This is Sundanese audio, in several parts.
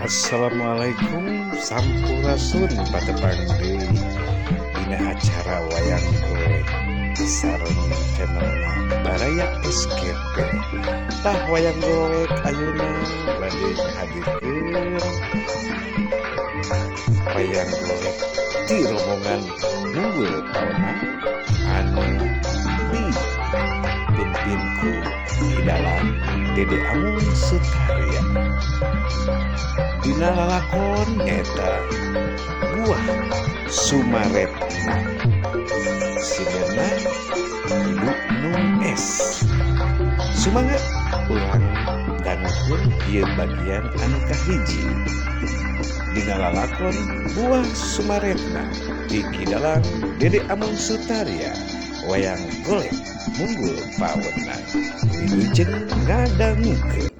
Assalamualaikum Sampurasun patepang deui dina acara wayang golek sareng channelna Baraya SKP. Tah wayang golek ayeuna bade hadirkeun wayang golek di rombongan Nunggul Pauna anu dipimpin ku Idalan Dede Amung Sutarya. Dina lalakon eta Buah Sumaretna Siderna Ibu Nung S. Sumangat ulang dangukeun ieu bagian anu kahiji. Dina lalakon Buah Sumaretna di Kidalang Dede Amung Sutarya wayang golek Munggul Pauna wilujeng ngadangukeun.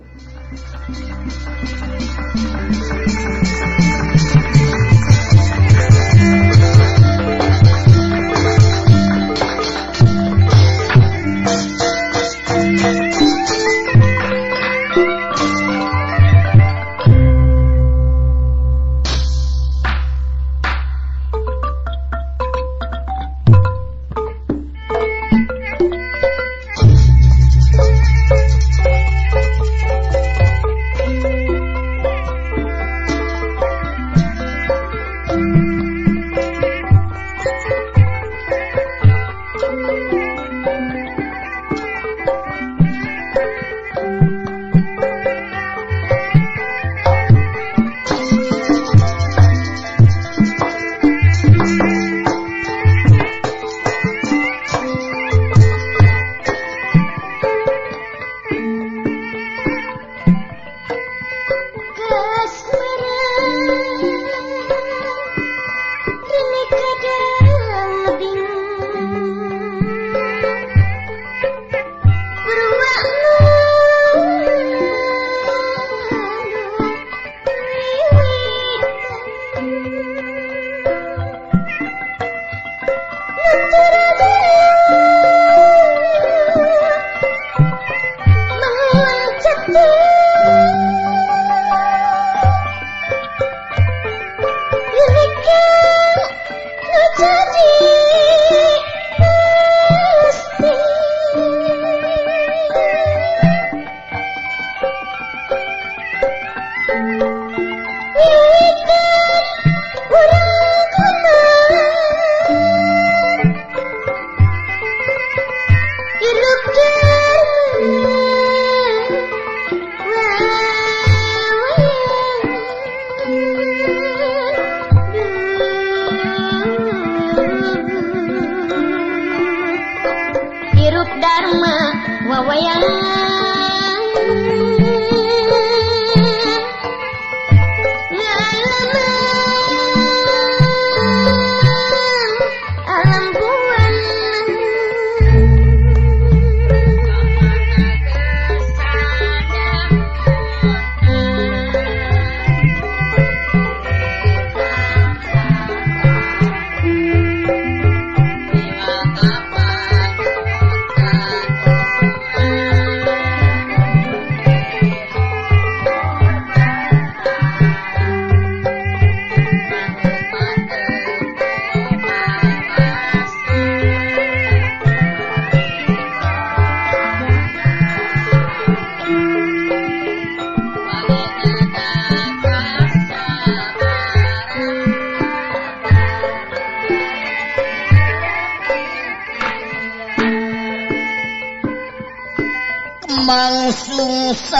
Mangsungsal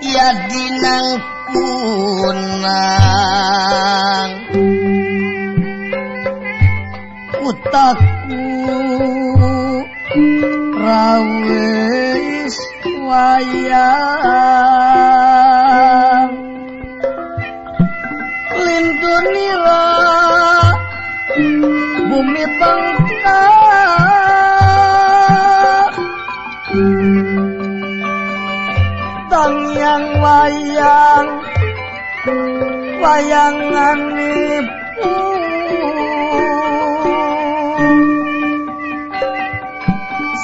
ya dinang punang utaku rawis wayang lindunira bumi bangka yang wayangan ibu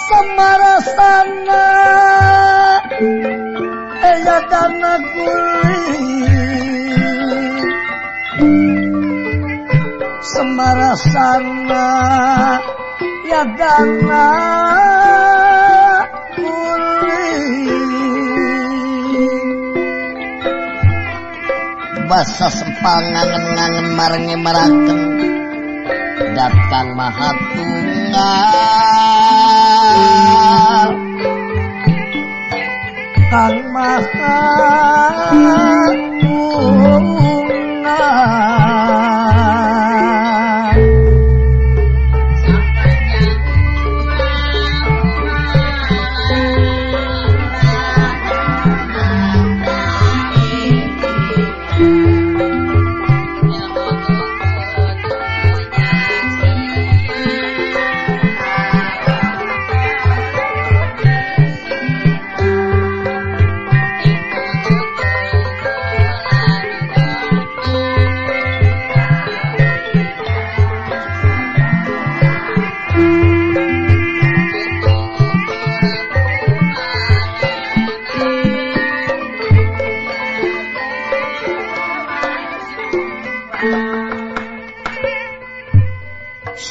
samarasana ya dana kuring semarasana ya dana basa sempangangen-ngangen marengi maraken datang mahatunggal kang mahatunggal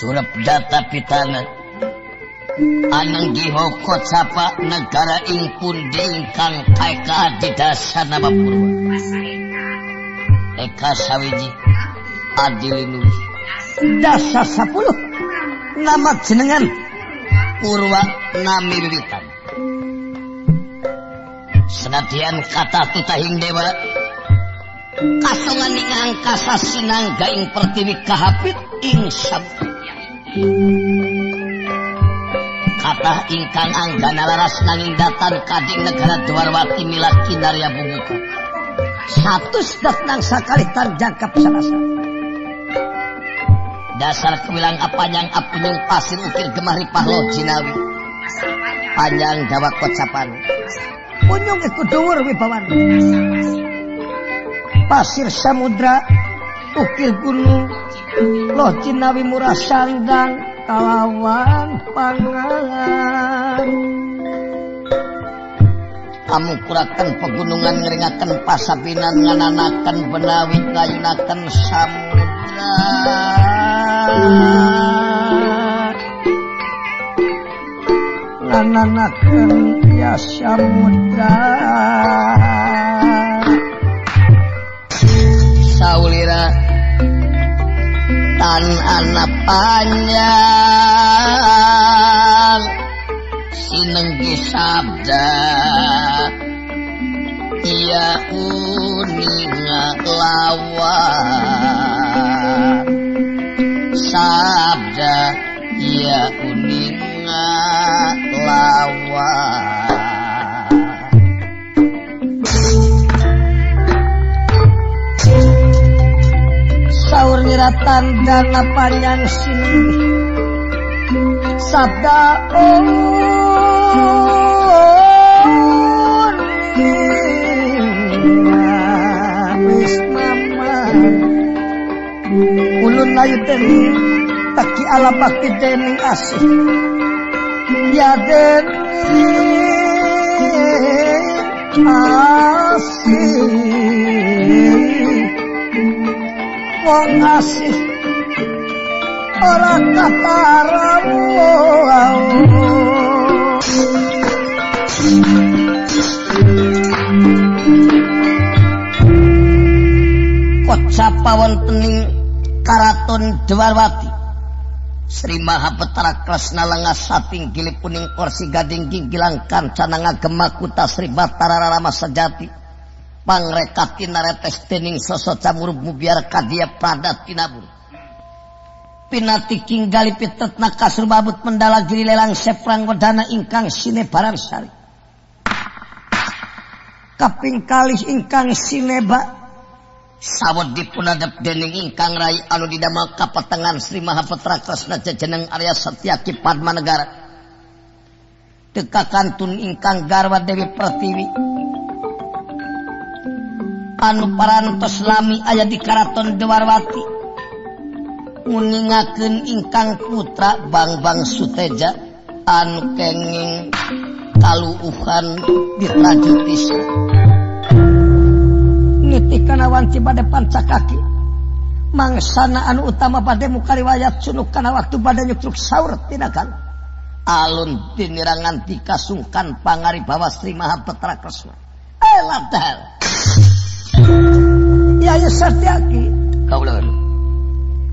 surep data pitana anang gihokot sapa negara ing pundi ingkang kaeka adidasana Purwa eka sawiji adilinuli dasa 10 nama jenengan Purwa nami wiwitan senadyan kata tutahing dewa kasongan ing angkasa sinangga ing pertiwi kahapit ing sabda kata ingkang anggana laras nanging datan kading negara Dwarwati milak kinarya bumuka satus datang sakalitan jangkap sarasa dasar kewilang apanyang apunyung pasir ukir gemari pahlo jinawi panjang dawa kocapan punyung iku dhuwur wibawan pasir samudra ukir gunung loh jinawi murah sandang kalawan pangan amukuraken pegunungan ngeringaken pasabinan ngananaken benawi ngayunaken samudra ngananaken ya samudra saulira tan anak panjang sinenggi sabda ia uninga lawan sabda ia uninga lawan saur niratan dana panjang sini sabda wis mama ulun layu teni taki ala bakti dening asih ya deni asih wong asih ora kataramu kocapa wontening karaton Dwarwati Sri Mahapetara Kresna lengas sating gilip kuning kursi gading ginggilang kancana ngagem makuta Sri Batara Rama Sejati pangrekati naretes dening sosok camurub mubiar kadia pradat tinabur pinati kinggali pitetna kasur babut mendala giri lelang seprang wedana ingkang sinebaran sari kaping kalih ingkang sineba sawet dipunadep dening ingkang rai anu didamel kapetengan Sri Mahapetara Kresna jejeneng Arya Setyaki Padmanegara dekakantun ingkang garwa Dewi Pertiwi anu parantos lami aya di karaton Dwarwati nguningakeun ingkang putra Bang Suteja anu kenging kaluuhan dirajutis nitih kana wanci bade panca kaki mangsana anu utama bade muka riwayat sunuk kana waktu bade nyukruk saur tinakan alun dinirangan dikasungkan pangaribawa Sri Mahapetra Kresna ladal Yaya Satyaki kaula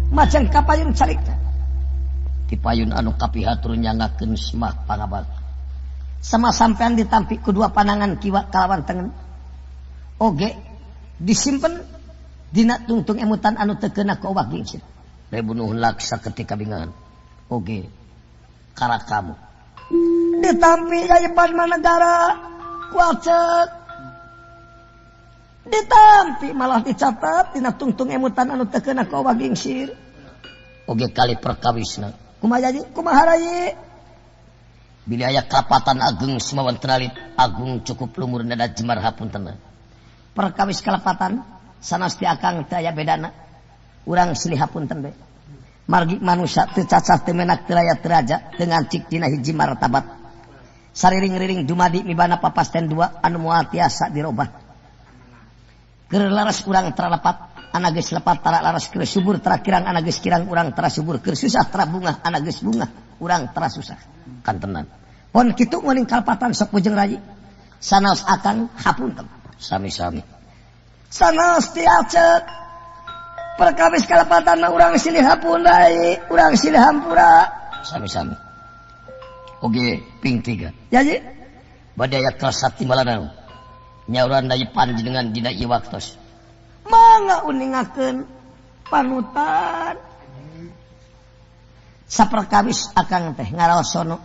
macan kapayun carita di payun anu kapihatur nyangakeun semah pangabakti sama sampean ditampi kedua panangan kiwa kalawan tengen oge disimpen dina tungtung emutan anu teu keuna ku owah gingsir rebunuh laksa ketika bingangan oge karakamu ditampi Yaya Padma Negara kuacek ditampi malah dicatat dina tungtung emutan anu teu keuna ku owah gingsir oge kali perkawisna kumaha rayi bila aya kapatan ageng semawan tralit agung cukup lumur nada jemar hapuntenna perkawis kalepatan sanasti akang teu aya bedana urang silih hapunten bae margi manusia teu cacah teu menak teu aya teu raja teu ngancik dina hiji martabat sariring-riring dumadi mibana papasten dua anu moal tiasa dirobah keur laras urang terlepat anak geus lepat tara laras keur subur tara kirang anak geus kirang urang tara subur keur susah tara bungah anak geus bungah urang tara susah kantenan pon kitu meuning kalpatan sok pujeng rayi sanaos akang hapunten sami-sami sanaos tiacet perkawis kalpatan urang silih hapun rayi urang silih hampura sami-sami oge ping 3 jadi badaya kelas timalana nyauran dari panjenengan dina ieu waktos mangga uningakeun panutan saperkawis akang teh ngaraosono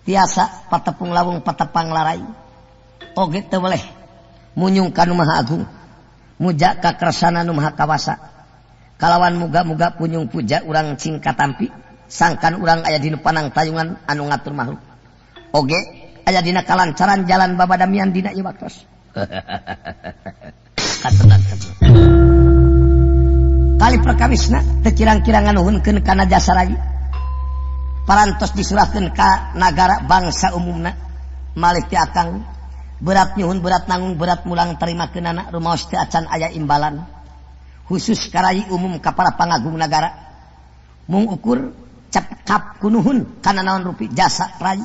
tiasa patepung lawung patepang larai oge teu boleh munyung kanu maha agung muja ka kersana nu maha kawasa kalawan muga-muga punyung puja urang cing katampi sangkan urang aya dina panang tayungan anu ngatur makhluk oge aya dina kalancaran jalan babadamian dina ieu waktos katenan kali perkawisna teu kirang-kirang nganuhunkeun kana jasa rayi parantos disurahkeun ka nagara bangsa umumna malih ti akang berat nyuhun berat nanggung berat mulang tarimakeunana rumaos teu acan aya imbalan khusus karayi umum ka para pangagung nagara mung ukur cekap kunuhun kana naon rupi jasa rayi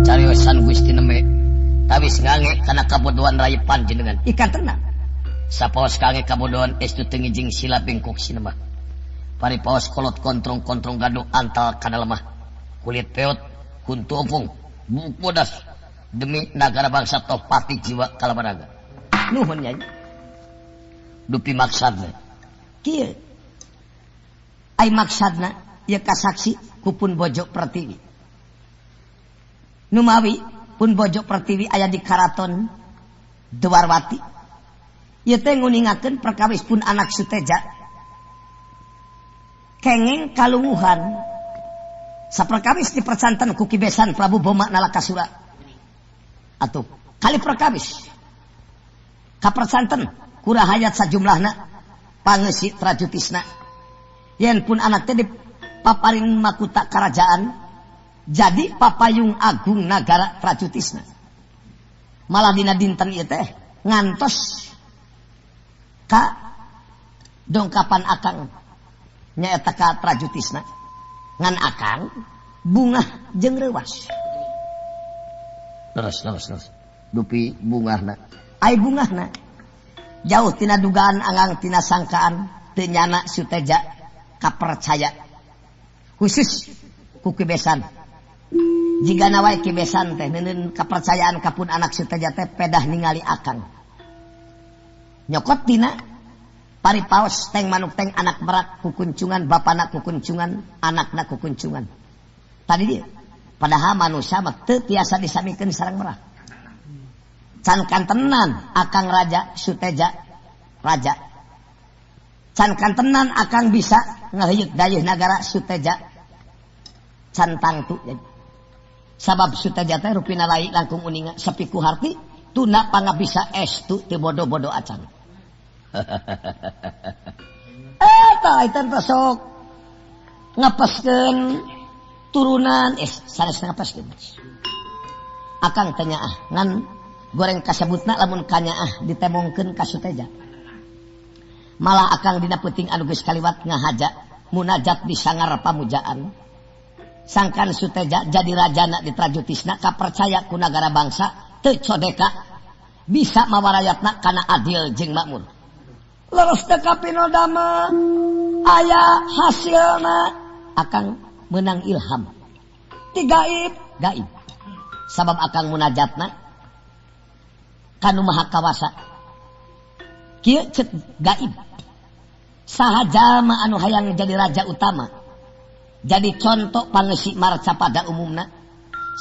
cariosan Gusti neme tawis ngange kana kabodohan rayi panjenengan ikan tenang sapaos kange kabodohan estu teu ngijing sila bengkok sinemah paripaos kolot kontrong-kontrong gaduh antal kana lemah kulit peot kuntu opung buk bodas demi nagara bangsa toh pati jiwa kalabaraga nuhun nyai dupi maksadna kieu ai maksadna ieu kasaksi kupun bojo pertiwi numawi pun bojo pertiwi aya di karaton Dwarwati ieu teh nguningakeun perkawis pun anak Suteja kengeng kalunguhan saperkawis dipercanten ku kibesan Prabu Boma Nalakasura atuh kali perkawis kapercanten ku rahayat sajumlahna pangeusi trajutisna yen pun anak teh dipaparin makuta kerajaan jadi papayung agung nagara trajutisna malah dina dinten ieu teh ngantos ka dongkapan akang nyaeta ka trajutisna ngan akang bungah jeung reuwas leres dupi bungahna ai bungahna jauh tina dugaan angang tina sangkaan teu nyana Suteja kapercaya khusus ku kibesan jika nawai kibesan teh neun kepercayaan kapun anak Suteja teh pedah ningali akang nyokot dina paripaos teng manuk teng anak merak kukuncungan bapana kukuncungan anakna kukuncungan tadi dia padahal manusia mah teu tiasa disamikeun sareng merak can kantenan akang raja Suteja raja can kantenan akang bisa ngaheuyeuk dayeuh nagara Suteja can tangtu sabab Suteja teh rupina lain langkung uninga sepi ku harti tuna pangabisa estu teu bodo-bodo acan eta teh sok ngapaskeun turunan sanes ngapaskeun akang tanya ngan goreng kasebutna lamun kanyaah ditemongkeun ka Suteja. Malah akang dina peuting anu geus kaliwat ngahaja munajat di sangar pamujaan. Sangkan Suteja jadi rajana di Trajutisna kapercaya ku nagara bangsa teu codeka bisa mawarayatna kana adil jeung makmur. Leres teu kapinodama aya hasilna akang menang ilham. Ti gaib. Sabab akang munajatna kanu maha kawasa. Kieu ceuk gaib. Sahaja mah anu hayang jadi raja utama, jadi contoh pangeusik marca pada umumna,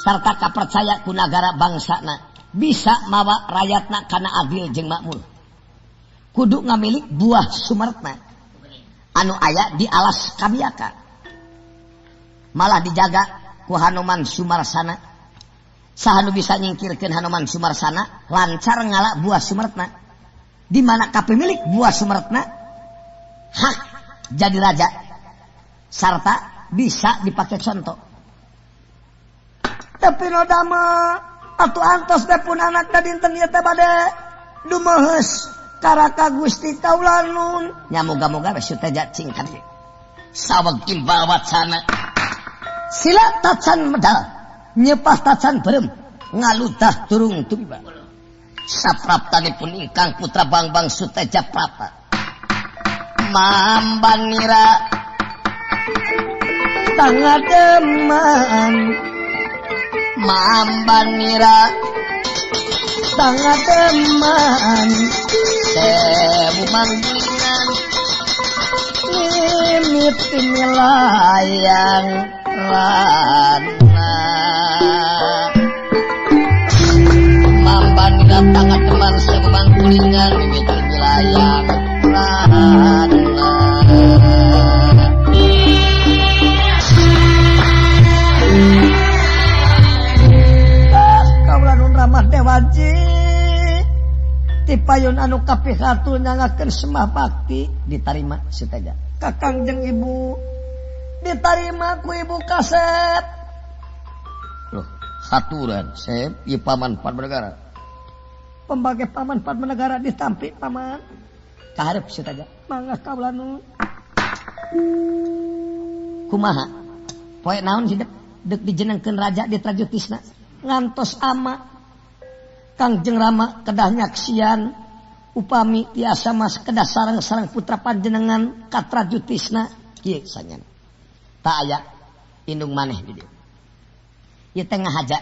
sarta kapercaya ku nagara bangsana bisa mawa rakyatna kana adil jeung makmur. Kudu ngamilik buah sumertna anu aya di alas Kabiaka. Malah dijaga ku Hanuman Sumarsana. Sahanu bisa nyingkirkeun Hanuman Sumarsana lancar ngala buah sumertna. Di mana kapemilik buah sumertna hak jadi raja sarta bisa dipakai contoh. Tapi nodama atuh antos teh pun anak da dinten ieu teh bade dumeheus karaka Gusti Kaulanun. Nya moga-moga we Suteja cingkan saweg imbal wacana. Sila tacan medal nyepas tacan berem ngaludah turung tumiba. Sapraptanipun ingkang putra Bangbang Suteja Prapa mambanira tangademan mambanira tangademan sebu manggilingan mimit timilayang rana mambanira tangademan sebu manggilingan mimit timilayang rana. Kaulanun ramah dewaji tipayun anu kapihatu nyangakeun semah bakti ditarima Suteja. Kakang jeung ibu ditarima ku ibu Kasep. Loh, haturan Sep ieu paman Padmanegara. Pembage paman Padmanegara ditampi paman. Kaharep Suteja. Mangga kaulanun. Kumaha? Poe naon hidup deuk dijenengkeun raja di Trajutisna. Ngantos ama Kangjeng Rama kedah nyaksian upami tiasa mas kedah sareng-sareng putra panjenengan ka Trajutisna kieu sanyana. Tak aya indung maneh di dieu. Ieu teh ngahaja.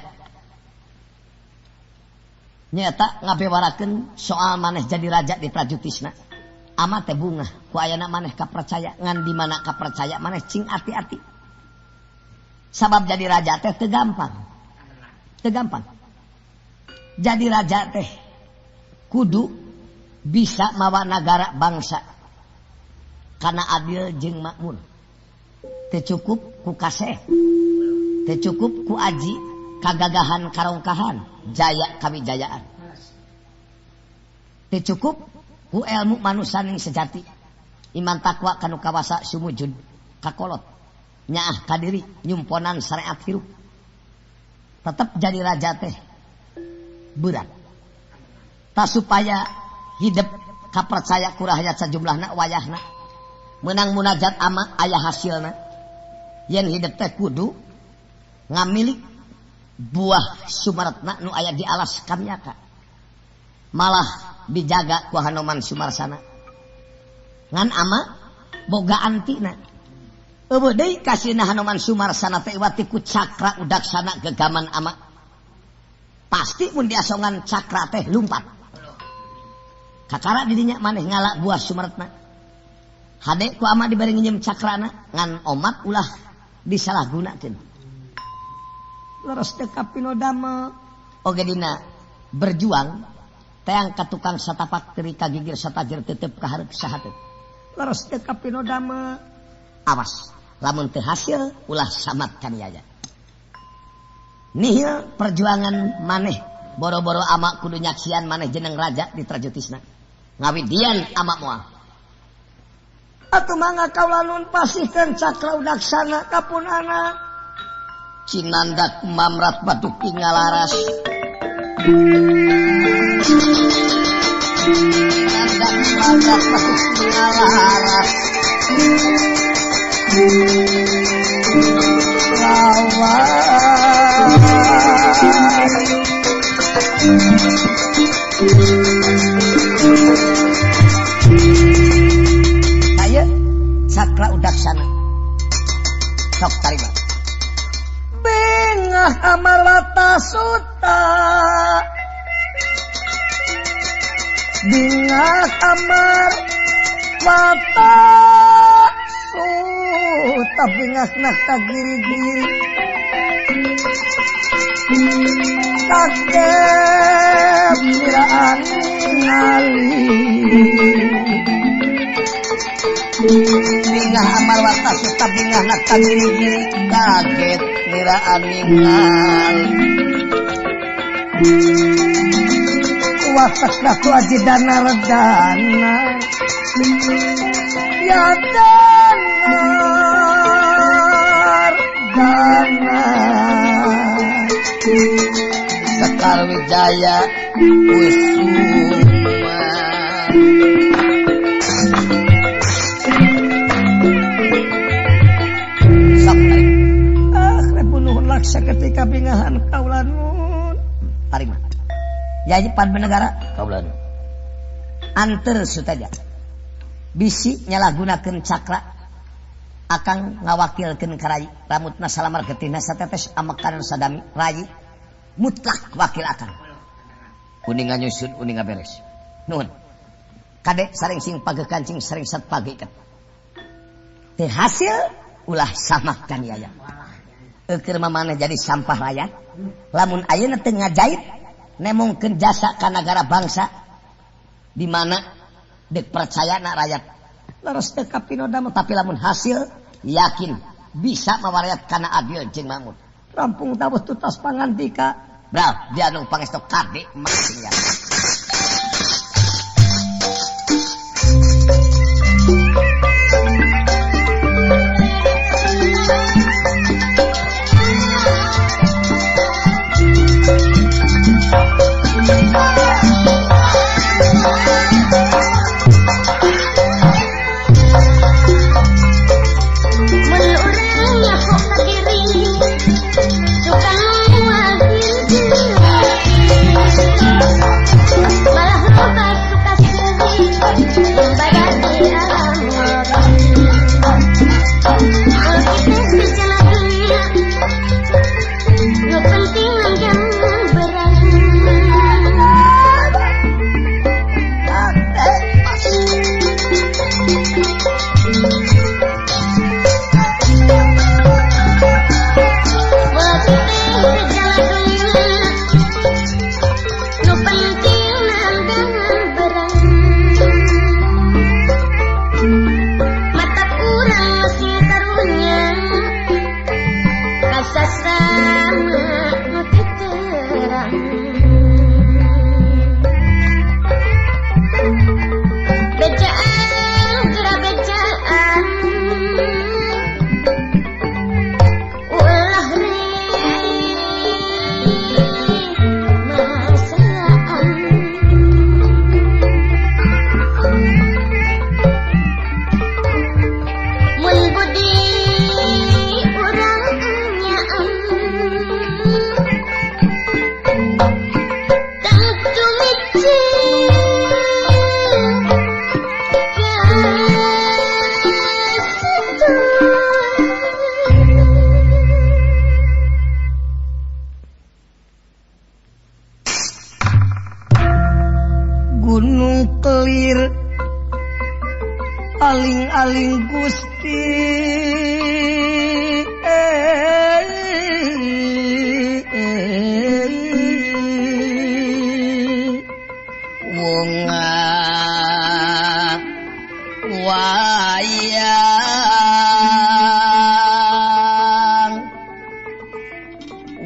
Nyata ngabewarakeun soal maneh jadi raja di Trajutisna. Ama teh bunga ku ayana maneh kapercaya ngan di mana kapercaya maneh cing ati-ati. Sabab jadi raja teh teu gampang. Gampang. Jadi raja teh kudu bisa mawa nagara bangsa kana adil jeung makmur. Teu cukup ku kaseh, teu cukup ku aji kagagahan karongkahan, jaya kawijayaan. Teu cukup ku ilmu manusaning sejati, iman takwa kanu kawasa sumujud kakolot, nyaah kadiri nyumponan syariat hirup. Tetap jadi raja teh berat. Tak supaya hidup kapercaya ku rakyat sajumlahna wayahna menang munajat ama aya hasilna. Yen hidup teh kudu ngamilik buah sumaretna nu aya di alas Kabiaka. Malah dijaga ku Hanuman Sumarsana. Ngan ama boga antina. Eueuh deui kasihna Hanuman Sumarsana teh wati ku cakra udaksana gegaman ama. Pasti mun diasongan cakra teh lumpat. Kakara di dinya maneh ngala buah sumaretna. Hade ku ama dibari nginjem cakrana ngan omat ulah disalahgunakeun. Leres teu kapinodama oge dina berjuang teang ka tukang satapak teri kagigir satajir tetep ka hareup sahateup. Leres teu kapinodama awas lamun teu hasil ulah samat kaniaya. Nihil perjuangan maneh boro-boro ama kudu nyaksian maneh jeneng raja di Trajutisna. Ngawidian ama moal. Atuh mangga kaulanun pasihkeun cakra udaksana kapunana. Cinandak mamrat batu ngalaras Landak masuk ngalaras Ayo Cakra Udaksana sok tarima Bengah Amarwata Suta Bengah Amarwata Suta Bengah nakta giri-giri Kakek miraan ngali Bingah Amarwata Suta Bingah nakta giri-giri kaget miraan ngali Watak datu aji dana redana Ya danar dana Sekar Wijaya Kusuma Sampai rebunuhun laksa ketika bingahan kaulanun Tarima Yaji pan benegara kaulanun Anter sutaja Bisi nyalahgunakeun cakra Akang ngawakilkeun ka Rai ramutna salamar getihna satetes amekan sadami Rai mutlak wakil akang uning nganyusun uning ngaberes nuhun kadek saring sing page kancing saring sat page iket teu hasil ulah samakan yaya eukeur mamana jadi sampah rakyat lamun ayeuna teu ngajait nemongkeun jasa ka nagara bangsa di mana dek percayana rakyat leres teu kapinoda tapi lamun hasil yakin bisa mawarayat kana adil jeung makmur rampung tawuh tutas pangantika bral dia anu pangestu kade maksudnya aling-aling Gusti wong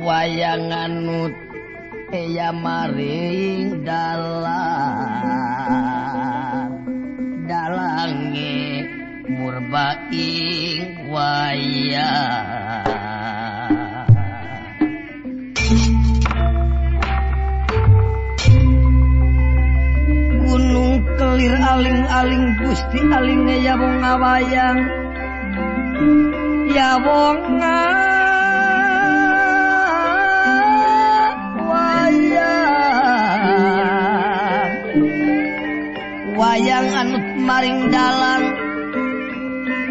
wayang anut eya maring dalange murbaing wayang kelir aling-aling Gusti alinge ya wong ngawayang ya wong wayang anut maring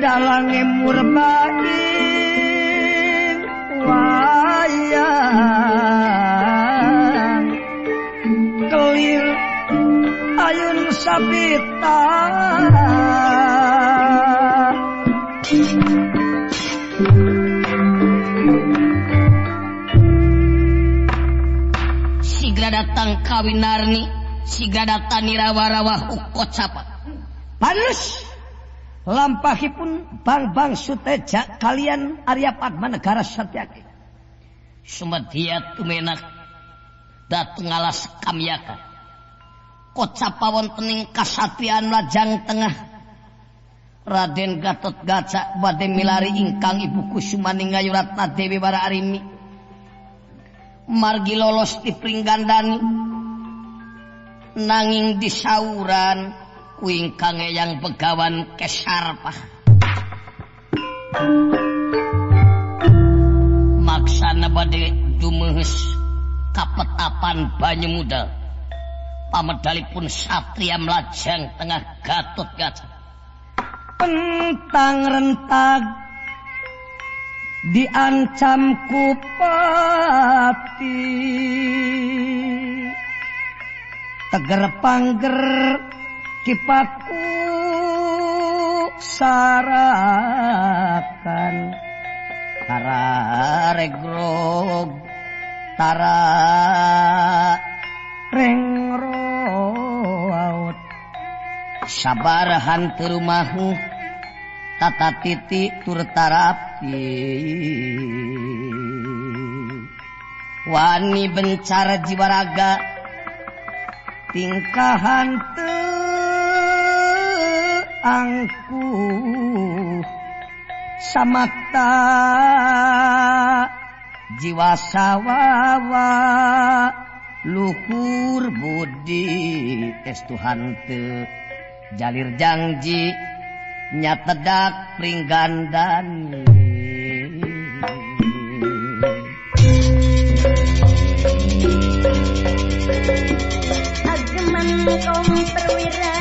dalange murbaing wayang kelir ayun sabita sigra datang kawinarni sigra datang nirawa-rawa ukocapa panes lampahipun bang suteja kalian Arya Padma negara Satyaki sumedya tumenak dateng alas kamyaka kocapa wontening kasatriyan lajang tengah Raden Gatotkaca badhe milari ingkang Ibu Kusumaning Ngayuratna Dewi Bara Arimi margi lolos dipringgandani nanging disauran kuing kang eyang begawan kesarpah maksana badhe dumehes kapetapan Banyu-Muda pamedalipun satria mlajang tengah Gatotkaca pentang rentag diancam kupati teger pangger kipaku sarakan tara regrog tara rengroaut sabar hanteu rumahu tata titi tur tarapi wani bencar jiwa raga tingkahan angkuh samakta jiwa sawawa luhur budi testuhan teu jalir janji nyatedak pringgandani ageman kaum perwira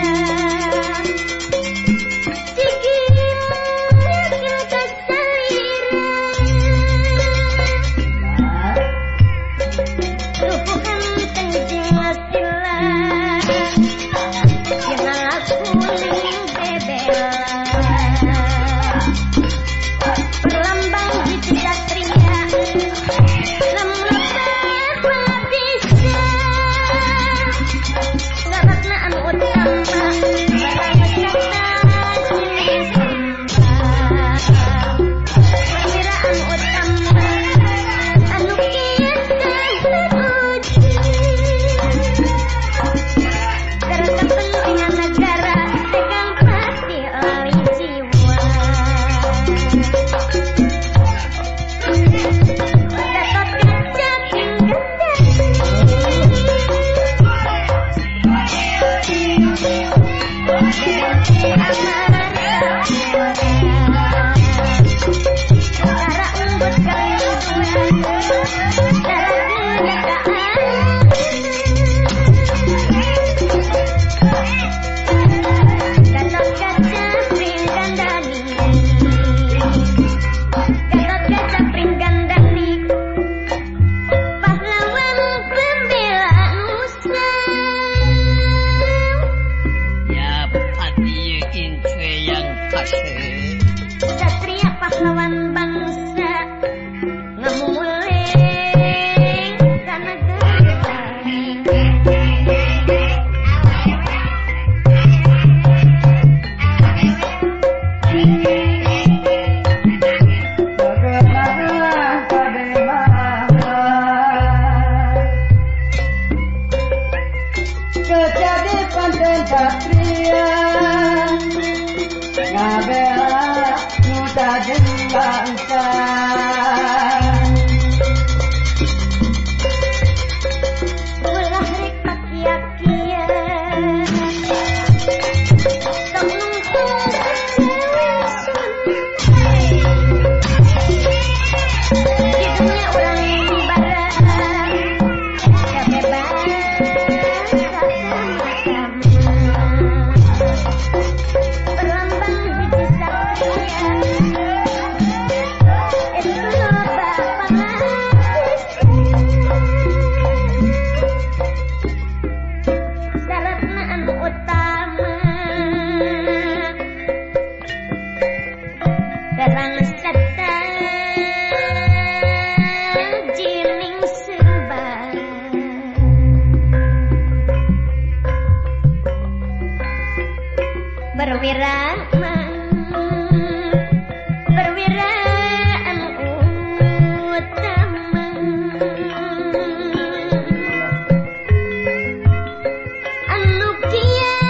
bangsata jiling sembah berwirama perwiraan utama anu kian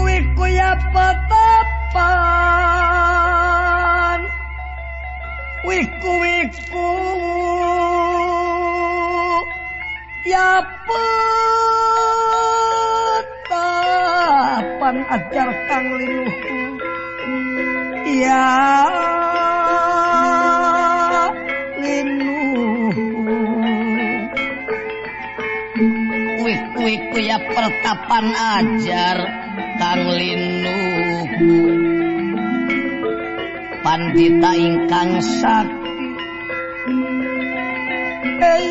Wiku ya patapan Wiku ya patapan ajar kang linuhu ya linuhu Wiku ya pertapan ajar kang linuhu pandita ingkang sakti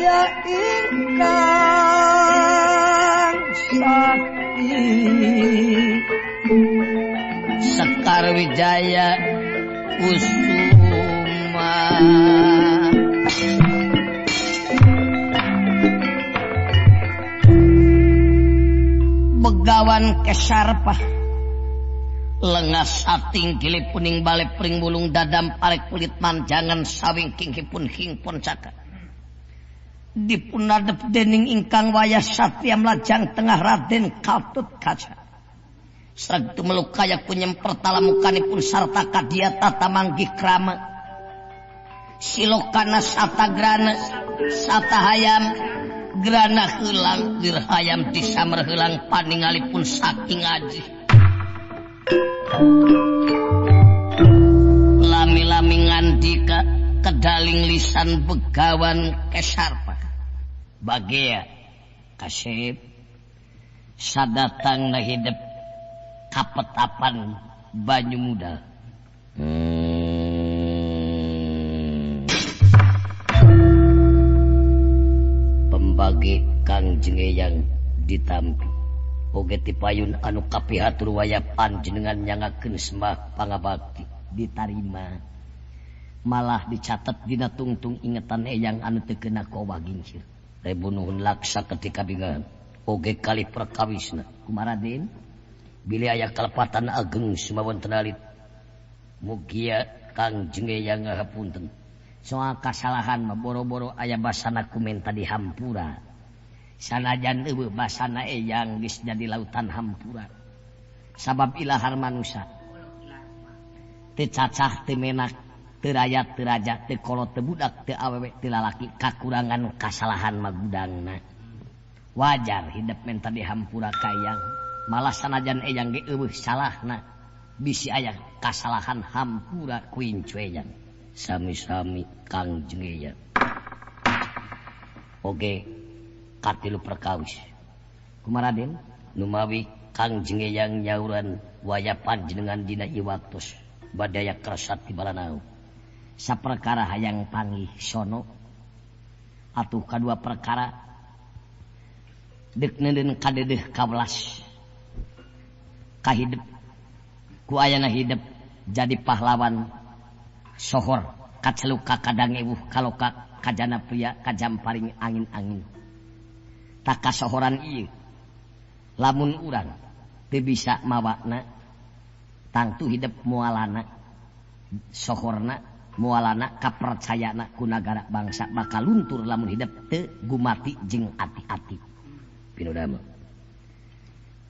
ya ingkang sakti Sekar Wijaya Kusuma Begawan kesarpah lengas sating gili puning bale pring bulung dadam palek kulit manjangan sawingking hipun hingpun caka dipunadep dening ingkang wayah satya melajang tengah Raden Katut Kaca sareng tumelukaya punyem pertalamukanipun sarta kadia tata manggih krama silokana satagrana satahayam grana heula dirhayam disamer heulang paningalipun saking aji lami-lami ngandika kedaling lisan begawan kesarpa bagea kasep sadatang na hidep kapetapan banyu muda pembagi kang jengeyang ditampi oge ti payun anu kapihatur waya panjenengan nyangakeun sembah pangabakti ditarima malah dicatat dina tungtung ingetan eyang anu teu keuna kowah gincir rebu nuhun laksa ketika bingan oge kali perkawisna kumaraden bilih aya kalepatan ageng sumawon tenalit mugia kang jengeyang ngahapunten soal kasalahan mah boro-boro aya basana kumenta di hampura sanajan eueuh basana eyang geus jadi lautan hampura sabab ilahar manusia teu cacah teu menak teu rayat teu raja teu kolot teu budak teu awewe teu lalaki kakurangan kasalahan magudangna wajar hidup menta di hampura kayang malah sanajan eyang ge eueuh salahna bisi aya kasalahan hampura kuincueyan sami-sami kang jengeyang oge katilu perkawis kumaraden numawi kang jengeyang nyauran waya panjenengan dina ieu waktos badaya kersat ti balanau saperkara hayang panggih sono atuh kadua perkara deuk neudeun kadeudeuk kawelas kahidep ku ayana hidep jadi pahlawan sohor kaceluka kadang ewuh kaloka kajana pria kajamparing angin-angin tak kasohoran ieu lamun urang teu bisa mawakna tangtu hidep mualana sohorna mualana kapercayana ku nagara bangsa bakal luntur lamun hidep teu gumati jeung ati-ati pinudama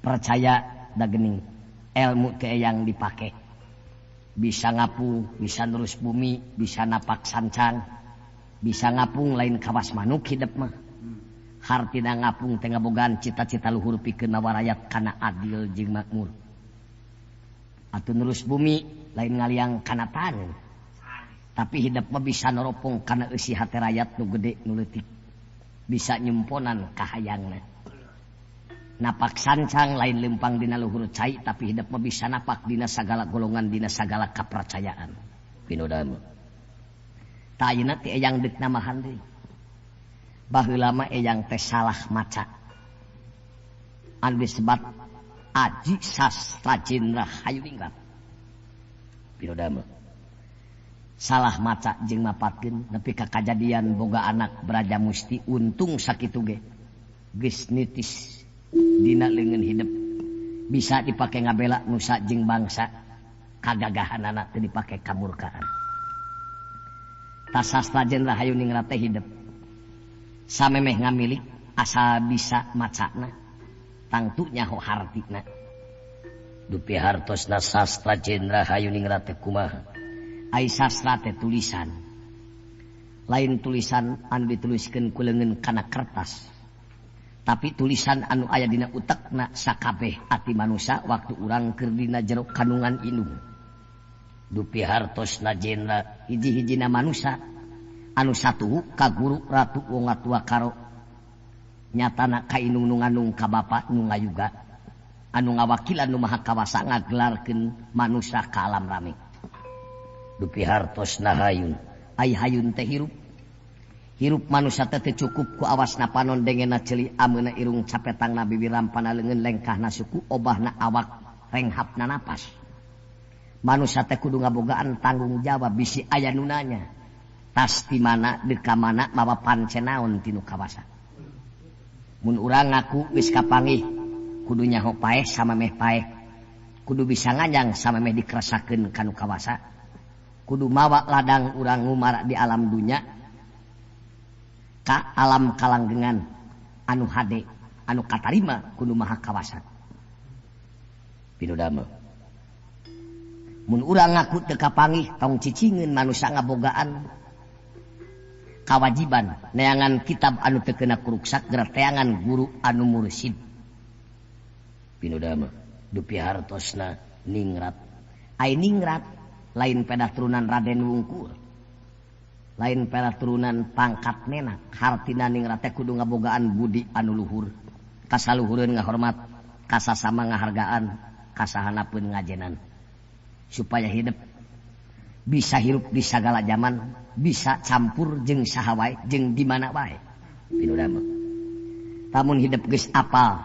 percaya da geuning ilmu teh yang dipake bisa ngapung bisa nurus bumi bisa napak sancang bisa ngapung lain kawas manuk hidep mah hartina ngapung teh ngabogaan cita-cita luhur pikeun warayat kana adil jeung makmur atuh nurus bumi lain ngaliang kana taneuh Tapi hidup mah bisa neropong karena isi hati rakyat nu gede nu leutik. Bisa nyumponan kahayangna. Napak sancang lain lempang dina luhur cai tapi hidup mah bisa napak dina sagala golongan dina sagala kapercayaan. Pinodama. Ta ayeuna ti eyang deuk namahan deui. Baheula mah eyang teh salah maca. Anu disebat Aji Sastra Jendra Hayuningrat. Pinodama. Salah maca jeung mapatkeun nepi ka kajadian boga anak Braja Musti untung sakitu ge geus nitis dina leungeun hidup bisa dipake ngabela nusa jeung bangsa kagagahanana teu dipake kamurkaan. Ta Sastra Jendra Hayuningrat teh hidup samemeh ngamilik asa bisa macana tangtu nyaho hartina. Dupi hartosna Sastra Jendra Hayuningrat teh kumaha? Ai sastra teh tulisan. Lain tulisan anu dituliskeun ku leungeun kana kertas. Tapi tulisan anu aya dina utekna sakabeh ati manusia waktu urang keur dina jero kandungan indung. Dupi hartosna Jendra hiji-hijina manusia anu satuhu ka guru Ratu Wongatua Karo. Nyatana ka indung nu ngandung ka bapa nu ngayuga anu ngawakilan nu maha kawasa ngagelarkeun manusia ka alam rame. Dupi hartosna hayun ai hayun teh hirup manusia teh teu cukup ku awasna panon dengena ceuli ameuna irung capetangna bibir rampana leungeun lengkahna suku obahna awak renghapna napas. Manusia teh kudu ngabogaan tanggung jawab bisi aya nu nanya tas ti mana deuk ka mana mawa pancen naon tinu kawasa. Mun urang ngaku geus kapanggih kudu nyaho paeh samemeh paeh kudu bisa nganyang samemeh dikresakeun kanu kawasa. Kudu mawa ladang urang ngumara di alam dunya ka alam kalanggengan anu hade anu katarima kudu maha kawasa. Pinodama. Mun urang ngaku teu kapanggih tong cicingeun manusia ngabogaan kawajiban neangan kitab anu teu keuna kuruksak gereteangan guru anu mursid. Pinodama. Dupi hartosna ningrat. Ai ningrat lain pedah turunan Raden Wungkul, lain pedah turunan pangkat nena, hartina ningrat teh kudu ngabogaan budi anu luhur, kasaluhureun ngahormat, kasasama ngahargaan, kasahanapeun ngajenan, supaya hidup bisa hirup di sagala zaman, bisa campur jeung saha wae jeung di mana wae. Pinodama. Tamun hidup geus apal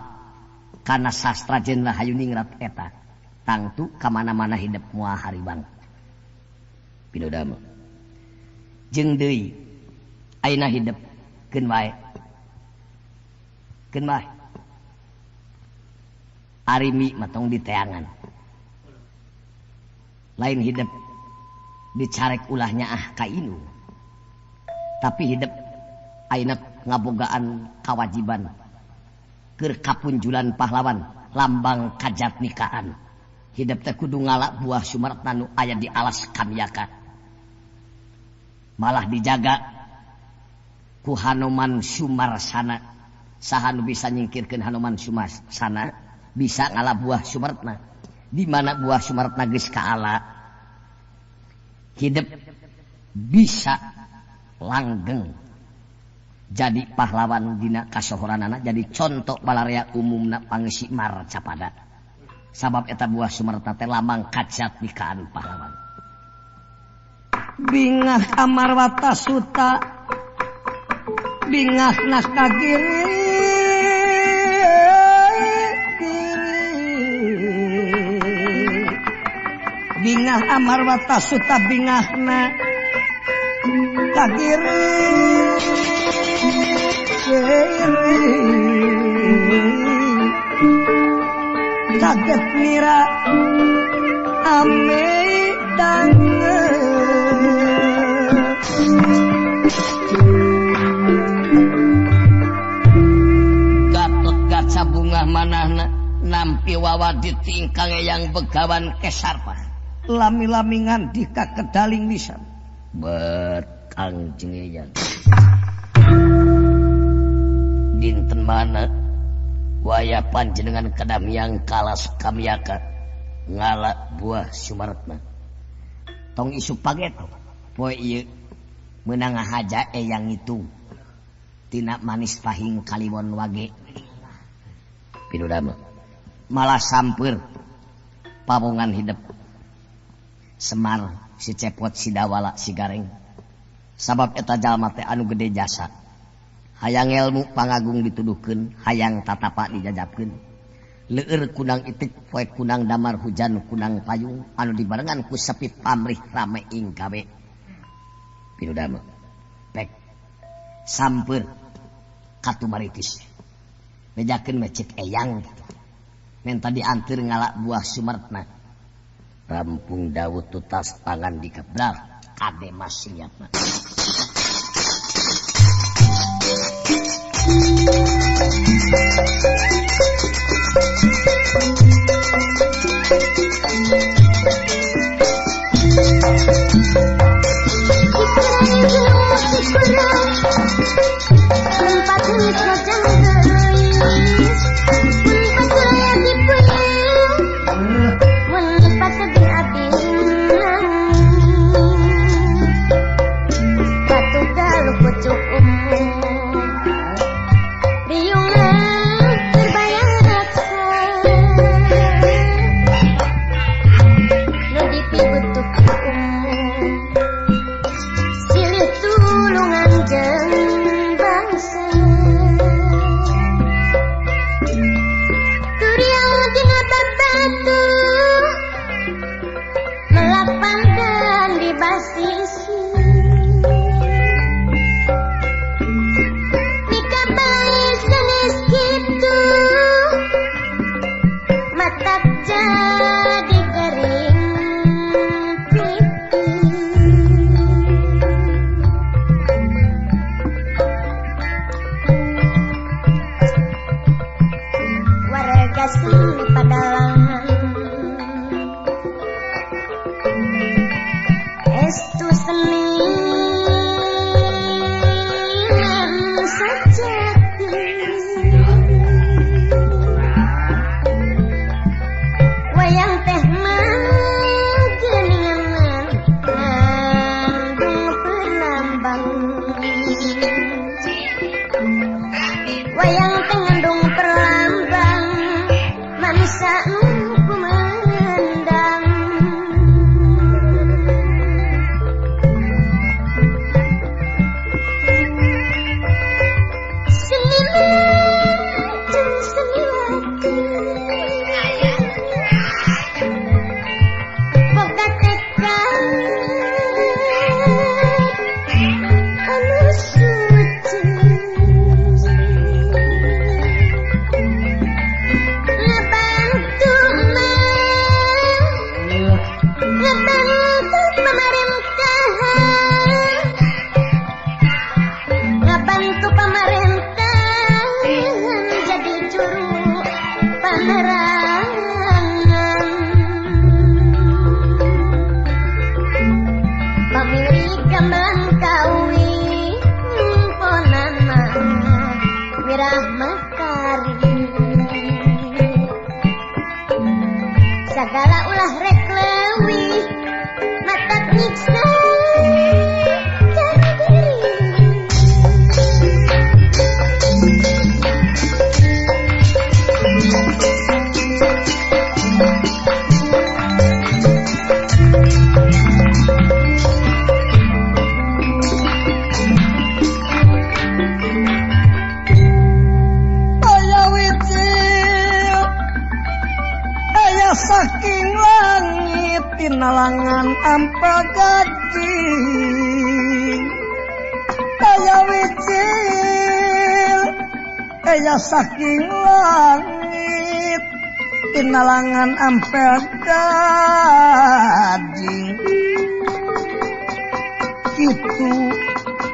kana Sastra Jendra Hayuningrat eta, tangtu ka mana-mana hidup moal haribang. Pinodama. Jeung deui ayeuna hidup keun wae. Keun wae. Arimi mah tong diteangan. Lain hidup dicarek ulahnya ka inu. Tapi hidup ayeuna ngabogaan kawajiban keur kapunjulan pahlawan lambang kajatnikaan. Hidup teh kudu ngalak buah sumaretna nu aya di alas kamyaka. Malah dijaga ku Hanoman Sumarsana. Saha nu bisa nyingkirkeun Hanoman Sumarsana bisa ngalak buah sumaretna. Di mana buah sumaretna geus kaala hidup bisa langgeng jadi pahlawan dina kasohoranana jadi contoh balarea umumna pangeussi marcapada. Sabab eta buah sumaretna teh lambang kajatnikaan pahlawan. Bingah Amarwata Suta bingah nak kagiri bingah Amarwata Suta bingahna kagiri kaget mira ame dange Gatot Kaca bungah manahna nampi wawa ditingkang yang begawan kesarpa lami-lamingan di kakedaling lisan bet kang jengeyan dinten mana waya panjenengan kadamiang kalas kamyaka ngalak buah sumaretna tong isu pageto poe ieu meunang ngahaja eyang itu tina manis pahing kaliwon wage pinudama malah sampeur pawongan hidup Semar si Cepot si Dawala si Gareng sabab eta jalma teh anu gede jasa hayang ilmu pangagung dituduhkeun hayang tatapa dijajabkeun leueur kunang itik poe kunang damar hujan kunang payung anu dibarengan ku sepi pamrih rame ing gawe pinudama pek sampeur katumaritis bejakeun mecik eyang gitu menta dianteur ngalak buah sumartna rampung Dawud tutas pangan dikeblar kade maksiatna nalangan ampel gading kaya wicil kaya saking langit inalangan ampel gading itu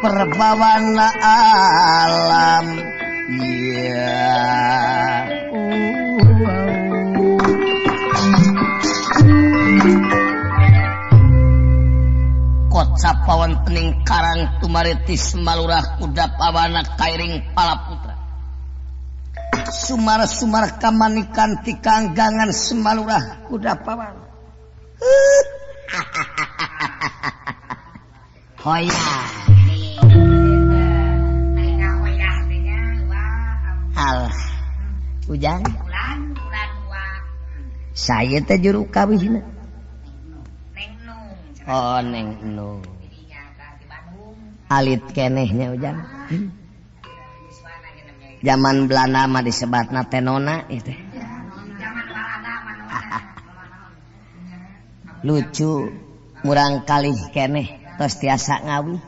perbawana alam Sapawan pening karang tumaritis malurah kuda pawana kairing palaputra sumar-sumar kamanikan tikanggangan semalurah kuda pawana hoyah. Alah, ujang. Saya teh juru kawihna. Oh, Neng Nung. Alit kenehnya ujang. Zaman Belanda mah disebatna teh nona itu. Lucu, murang kalih keneh tos tiasa ngawi.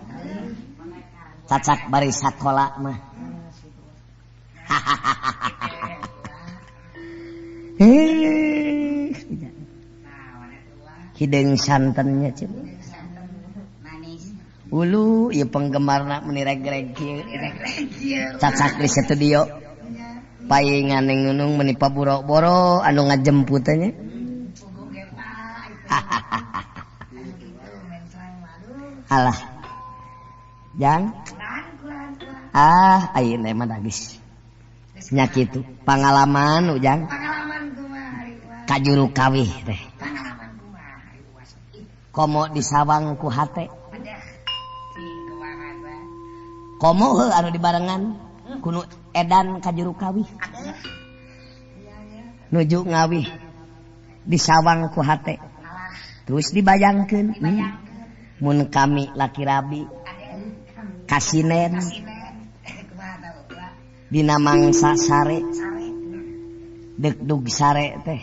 Cacak bari sakola mah. Hideng santennya cem. Ulu ieu penggemarna meni reg-reg kieu. Cacak di studio. Paingan Neng Nunung meni paboro-boro anu ngajemput teh nya. Alah. Jang. Ayeuna mah dagis. Nya kitu. Pangalaman ujang. Kajuru kawih teh. Komo disawang ku hate. Komo heuh anu dibarengan kuno edan kajuru kawih. Nuju ngawih disawang ku hate. Terus dibayangkeun. Mun kami laki rabi kasinen dina mangsa sare degdug sare teh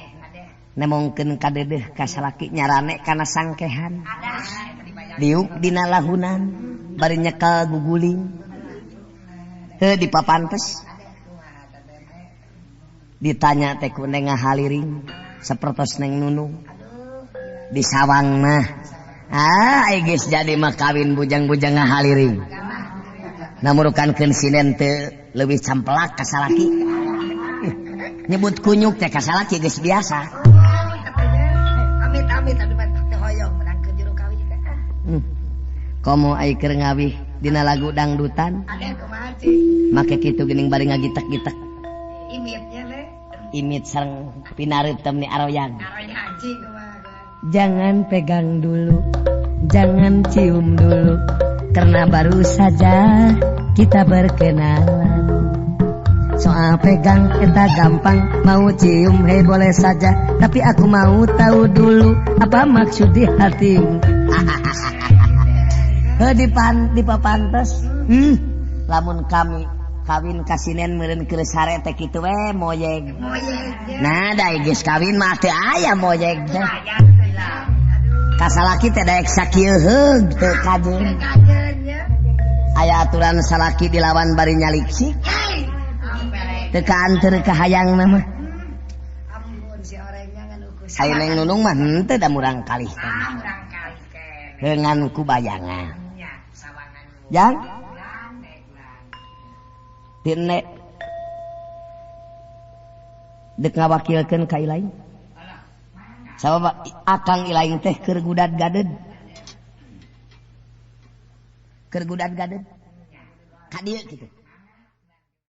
nemongkeun kadedeh ka salaki nyarane kana sangkehan diuk dina lahunan bari nyekel guguling heuh di papantes ditanya teh ku Neng ngahaliring sapertos Neng Nunung disawang mah geus jadi mah kawin bujang-bujang ngahaliring namurukankeun sinen teu leuwih campelak ka salaki nyebut kunyuk teh ka salaki geus biasa amit-amit atuh teh hoyong menang ke juru kawih teh komo ai keur ngawih dina lagu dangdutan make kitu geuning bari ngagitek-gitek imitnya le imit sareng pinareutem ni aroyang jangan pegang dulu, jangan cium dulu, karena baru saja kita berkenalan. Soal pegang kita gampang, mau cium boleh saja, tapi aku mau tahu dulu apa maksud di hatimu. Di papantes, lamun kami kawin kasinen meureun keur sare teh kitu we moyeg. Nah, da geus kawin mah teu aya moyeg teh. Kasalaki teh daek sakieu heug teu kajeun. Aya aturan salaki dilawan bari nyaliksi. Teu kaanteur ka hayangna mah. Aya Neng Nunung mah henteu da murang kalih teh. Dengan ku bayangan. Jang? Dene dek ngawakilkeun ka ilaing. Sabab akang ilaing teh keur gudad-gaded. Keur gudad-gaded. Ka dieu kitu.